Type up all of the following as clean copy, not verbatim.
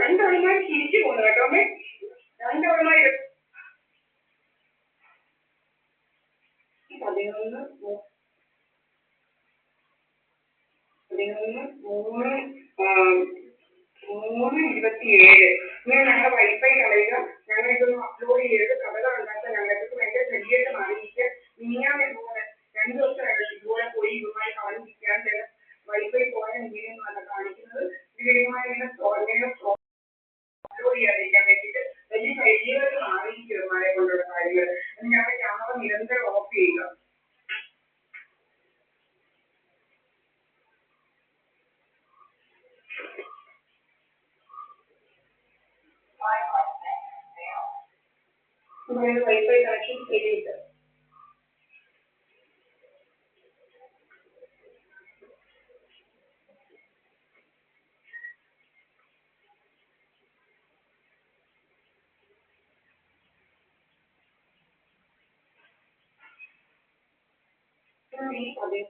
രണ്ടവളുമായി തിരിച്ചു പോന്നു കേട്ടോ അമ്മേ. രണ്ടവളുമായി 11 3:27 ഇങ്ങനെ ഞങ്ങളുടെ വൈഫൈ കളയുക. ഞങ്ങൾ ഇതൊന്ന് അപ്ലോഡ് ചെയ്ത് കഥകൾ ഉണ്ടാക്കാൻ ഞങ്ങൾക്ക് ഭയങ്കര ശരിയായിട്ട് മാറിയിരിക്കുക. ഞാൻ ഇതുപോലെ 2 ദിവസമായിട്ട് ഇതുപോലെ പോയി ഇതുമായി കളഞ്ഞിരിക്കാൻ വൈഫൈ പോയ ഇങ്ങനെയൊന്നും അല്ല കാണിക്കുന്നത്. ഇതിനുമായി അപ്ലോഡ് ചെയ്യാതിരിക്കാൻ വേണ്ടിയിട്ട് വലിയ ശരീരമായിട്ട് മാറിയിരിക്കുക മഴ കൊണ്ടുള്ള കാര്യങ്ങൾ. ഞങ്ങളുടെ ക്യാമറ നിരന്തരം ഓഫ് ചെയ്യുക. വൈഫൈ കണക്ഷൻ ശരിയില്ല. ഈ 11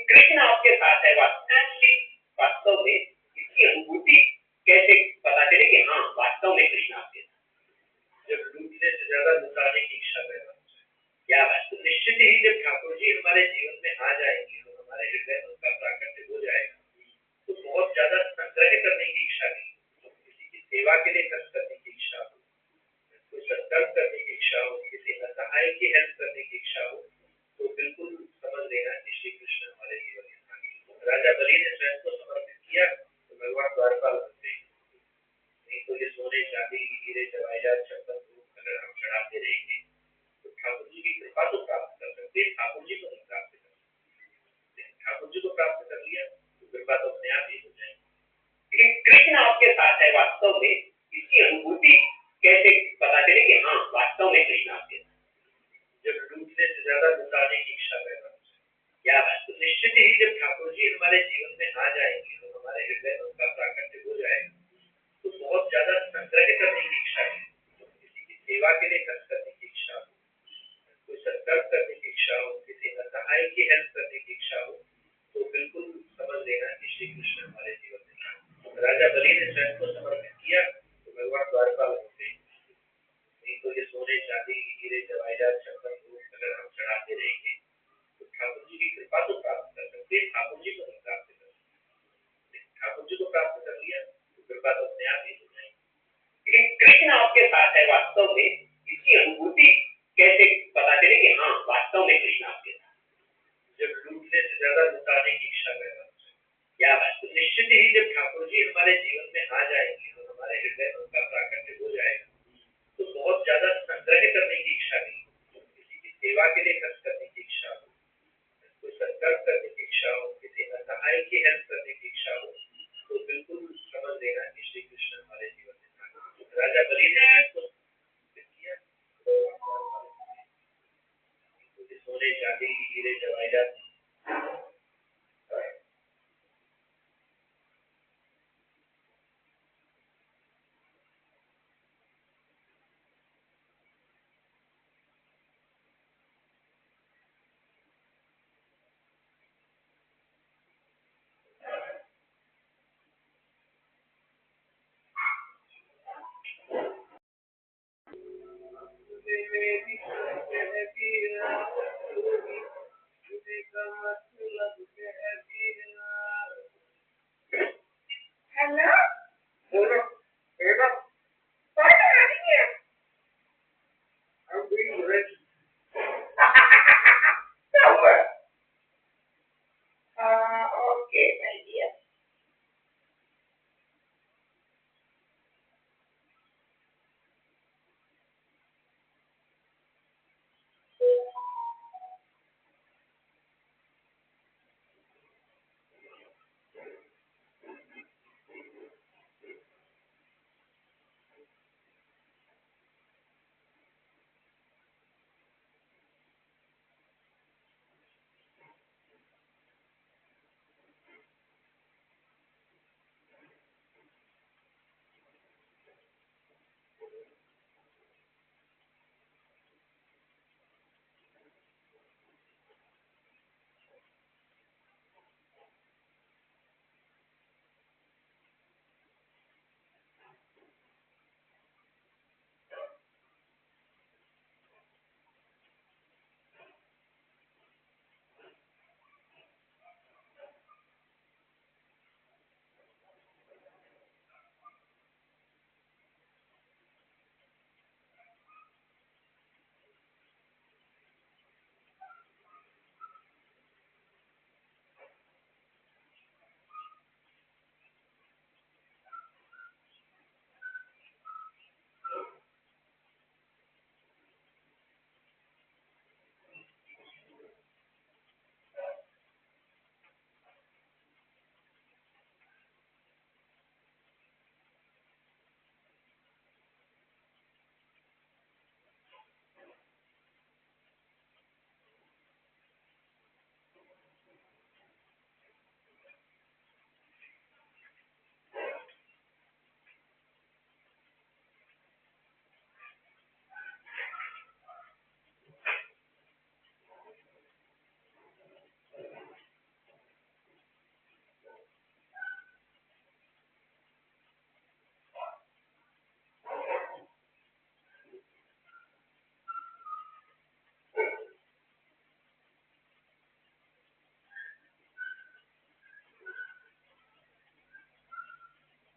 कृष्ण आपके साथ है वास्तव में इसकी अनुभूति कैसे पता चले कि हाँ वास्तव में कृष्ण आपके साथ? जब लूटने से ज्यादा लुटाने की इच्छा पैदा हो जाए, क्या बात, तो निश्चित ही जब ठाकुर जी हमारे जीवन में आ जाएंगे और हमारे हृदय में उनका प्राकट्य हो जाएगा तो बहुत ज्यादा संग्रह करने की इच्छा नहीं, किसी की सेवा के लिए खर्च करने की इच्छा हो, कोई सत्कर्म करने की इच्छा हो, किसी असहाय की हेल्प करने की इच्छा हो, तो बिल्कुल समझ लेना कि श्री कृष्ण हमारे जीवन में आ गए। राजा बलि ने स्वयं को समर्पित किया तो भगवान द्वारपाल बनते, नहीं तो ये सोने चांदी हीरे जवाहरात चंदन अगर हम चढ़ाते रहेंगे तो ठाकुर जी की कृपा तो प्राप्त कर सकते, ठाकुर जी को नहीं प्राप्त कर सकते। ठाकुर जी को प्राप्त कर लिया तो कृपा तो अपने आप ही हो जाएगी। लेकिन कृष्ण आपके साथ है वास्तव में इसकी अनुभूति कैसे पता चले कि हाँ वास्तव में कृष्ण आपके साथ? जब लूटने से ज्यादा लुटाने की इच्छा पैदा हो जाए, क्या बात, तो निश्चित ही जब ठाकुर जी हमारे जीवन में आ जाएंगे और हमारे हृदय में उनका प्राकट्य हो जाएगा तो बहुत ज्यादा संग्रह करने की इच्छा नहीं, किसी की सेवा के लिए खर्च करने की इच्छा हो, कोई सत्कर्म करने की इच्छा हो, किसी असहाय की हेल्प करने की इच्छा हो, तो बिल्कुल समझ लेना कि श्री कृष्ण हमारे जीवन में आ गए। राजा बलि ने स्वयं को समर्पित किया तो भगवान द्वारपाल होते, नहीं तो ये सोने चांदी हीरे जवाहरात चंदन